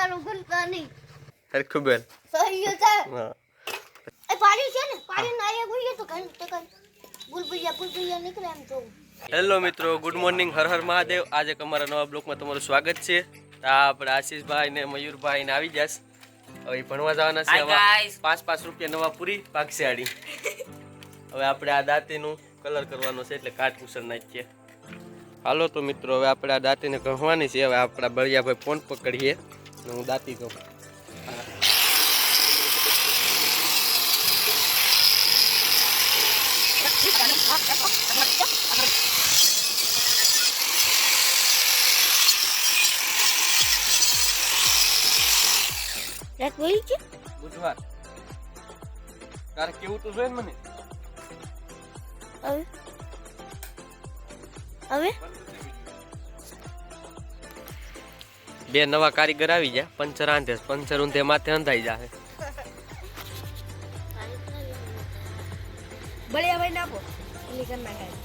આંધળાનું ભૂલતા નહીં. હરખું બેલ સહી છે. હા એ પાડી છે ને પાડી ના એ ગુઈએ તો કઈ તો કઈ ભૂલભુલિયા નીકળે એમ તો. હેલો મિત્રો, ગુડ મોર્નિંગ, હર હર મહાદેવ. આજે અમારા નવા બ્લોકમાં તમારું સ્વાગત છે. આપણે આશીષભાઈ ને મયુરભાઈ ને આવી જશ. હવે ભણવા જવાના છે. હવે 5 રૂપિયા નવા પૂરી પાકશેડી. હવે આપણે આ દાંતીનું કલર કરવાનો છે એટલે કાટ કુસર નાખીએ. હાલો તો મિત્રો, હવે આપણે આ દાંતીને કહવાની છે. હવે આપણા બળિયાભાઈ ફોન પકડીએ અને હું દાંતી કહું. રાત બોલી છે બુધવાર તારે કેવું તો જોઈએ મને. હવે હવે બે નવા કારીગર આવી જાય. પંચર આંધે પંચર ઊંધે માથે અંધાઈ જાય. બળિયા ભાઈ નાખો એની કર નાખાય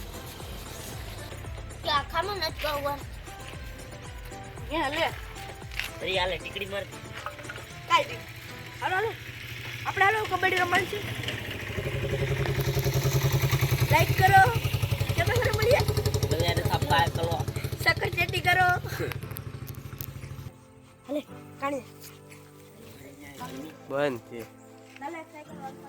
કે આખામાં નત કહું કે હાલે તરી હાલે ટીકડી માર કાઈ હાલો હાલો આપણે હાલો કબડ્ડી રમવાનું છે. લાઈક કરો કેમ કરો બળિયા બળિયાને સબસ્ક્રાઇબ કરો સકર ચેટી કરો હાલે કાણે બંધ છે. હાલે સાયકલ વાળો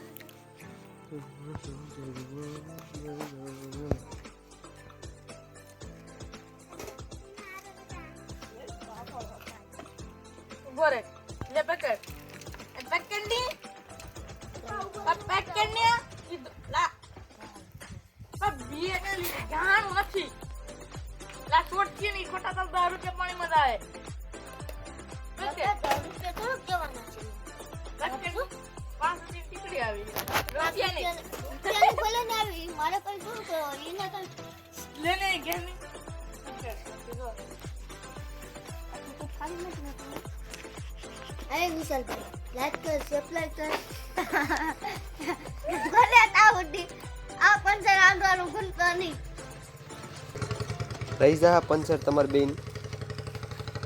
બોરે લે પકડ પકડની લા પણ બીએ ને લીધે ગાણું નથી લા છોડતી ની ખોટા તો 10 રૂપિયા પાણી માં આવે પકડ 10 રૂપિયા તો કેવાના છે પકડ 5 રૂપિયા ટીકડી આવી રૂપિયા ની રૂપિયા બોલે ને આવી મારે કઈ શું તો એને કઈ લે ને ગેની તો ખાલી નથી. અરે વિશાલ ભાઈ લાઈક કર સબસ્ક્રાઇબ કર ભલે ના ઉડી આ પંચર આંધળાનું ભૂલતા નહીં. રહી જા પંચર તમાર બેન.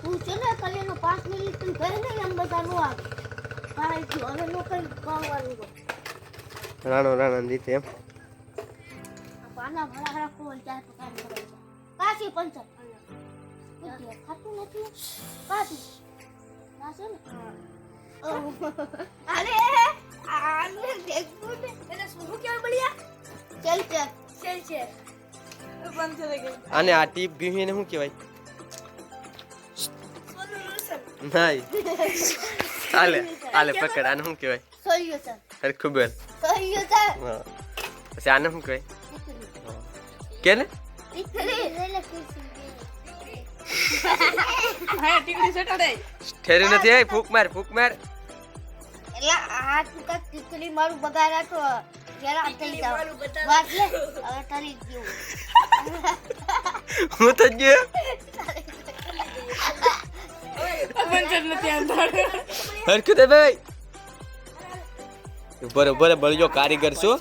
હું છે ને કલેનો 5 મિનિટ તું ઘરે નહીં એમ બધા નો આવે મારે જો હવે નો કઈ કામવાનું છે રાણો દીતે એમ આ પાના ભલા રાખો ચાર તો કામ કરે છે કાસી પંચર કુટિયા ખાતું નથી કાસી નાસે ને અરે આને દેખું ને એને શું કેવું બળિયા ચલ છે બંધ થઈ ગઈ. આને આ ટીપ ગયું એને શું કહેવાય? નહીં હાલે હાલે પકડ. આને શું કહેવાય? સોલ્યુશન હરખું બેલ. સોલ્યુશન હા પછી આને શું કહેવાય કે ને? હા ટીકડી સટાડે ઠેરી નથી. એ ફૂક માર એટલે આ તું કાક ટીકડી મારું બગાડા તો જરા થઈ જાવ વાત લે હવે તારી ગયો હું તો ગયો પંચર નથી આંધળ હરખું દે ભાઈ. બરોબર બળજો કારીગર છો.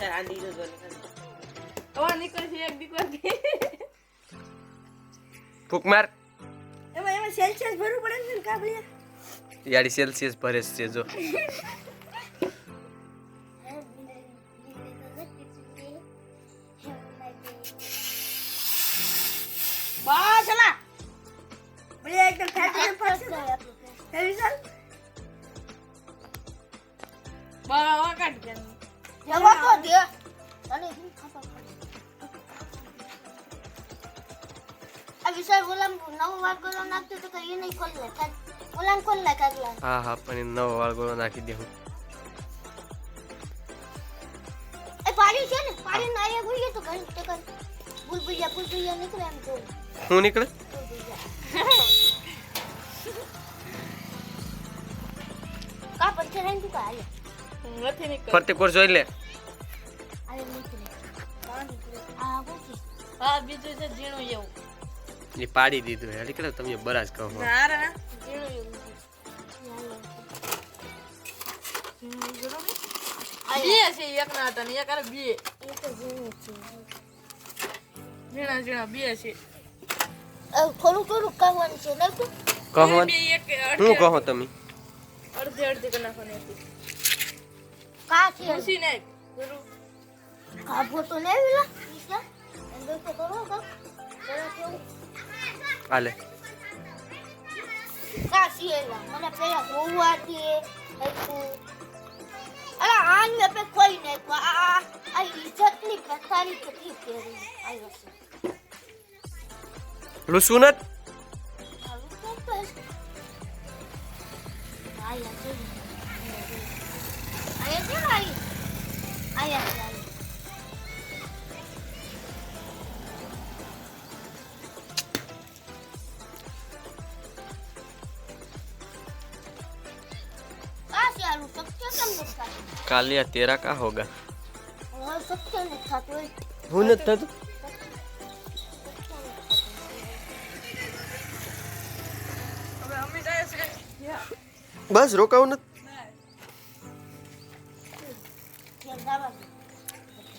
હવે નીકળ છે એક દીકરી ફૂક માર. એમાં સેલ્સિયસ ભરવું પડે ને કાબલિયા યાડી સેલ્સિયસ ભરે છે જો. બા ચલા બળે એકદમ ફેટને ફરશે હે વિશાલ બા કાઢ દે જવા તો દે અને હું ખાપા આ વિશાલ ઓલામ નવો વાર ગળો નાખતો તો કઈ નહીં ખોલ લે ઓલામ ખોલ લે કાગલા. હા પણ નવો વાળગોળો નાખી દે. હું એ પાડી છે ને પાડી ના એ ગુઈએ તો કઈ તો કઈ ભૂલભુલિયા નીકળે એમ તો. શું નીકળે? કા પંચર આઈ તું કાલે નથી નીકળે ફરતે કોર જોઈ લે. આલે નીકળે આ ગોકી આ બીજું છે જીણું એવું એ પાડી દીધું હે. નીકળે તમે બરાજ કહો. ના રે જીણું એવું બે છે એક ના હતા ને એક આ બે એ તો જીણું છે જીણા બે છે થોડું કહેવાનું છે ને કહો હું કહો તમે અડધી કરી નાખવાની હતી. કા છે ખુશી નાખ જરૂર. કાબો તો લેવી લા ઈસા અંદર તો કરો કા જરા કેવું હાલે કા સીએલા મને પેલા જોવાથી હતું અલા આન મે પે કોઈ નહીં આ ઇજ્જતની પથારી કેટલી કેરી આયો છે લુસુનત આવું તો બસ આયા છે આયા आलू सच्चे कम नहीं कालिया तेरा का होगा और सच्चे नहीं खाते હું નથી થતું હવે અમે જાય છે યા બસ રોકાવું નથી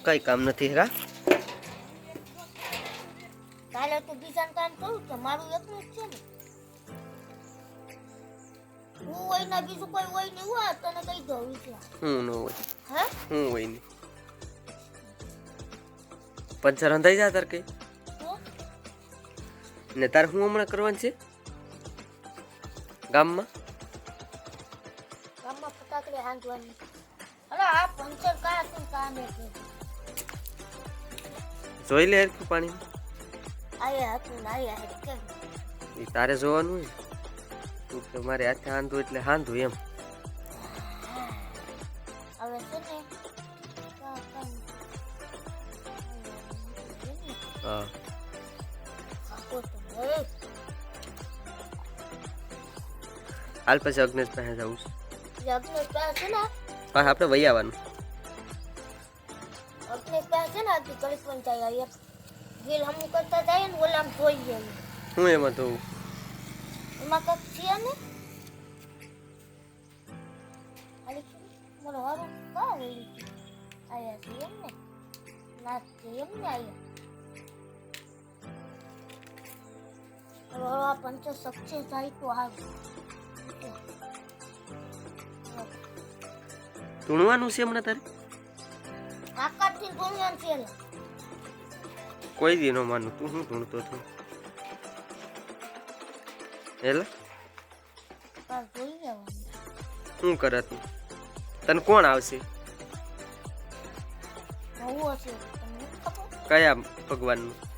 કઈ કામ નથી કા કાલે તો બીજાને કામ કરું કે મારું એકલું જ છે ને હું હોય ના બીજું કોઈ હોય નહીં હોય તને કઈ દઉં છે હું ન હોય હે હું હોય નહીં પંચર અંધાઈ જા તાર કઈ ને તાર હું હમણાં કરવાનું છે ગામમાં ગામમાં ફટાકડે હાંધવાની અરે આ પંચર કા છે કામ છે જોઈ લે હરખું પાણી આયા હતું ને આયા હે કેમ એ તારે જોવાનું હોય તું તો મારે હાથે હાંધું એટલે હાંધું એમ હવે છે ને હા હાલ પછી અગ્નેશ પાસે જવું છે અગ્નેશ પાસે છે ને પાછા આપણે વહી આવવાનું અગ્નેશ પાસે છે ને આથી કલીક પણ જાય એક ગીલ હમ કરતા જાય ને ઓલામ જોઈ જાય હું એમાં તો એમાં કક છે ને અરે મને હારું કા વેલી આયા છે એમ ને નાચ છે એમ ને આયા રોવા પંચ સચ્ચે જાય તો આ ધૂણવાનું છે હમણાં તારે આકાશથી દુનિયા છે ને કોઈ દી નો માનું તું શું ધૂણતો હતો એટલે બસ જોઈ જવાનું શું કરે તું તને કોણ આવશે નવું હશે તમને ખબર કયા ભગવાનનું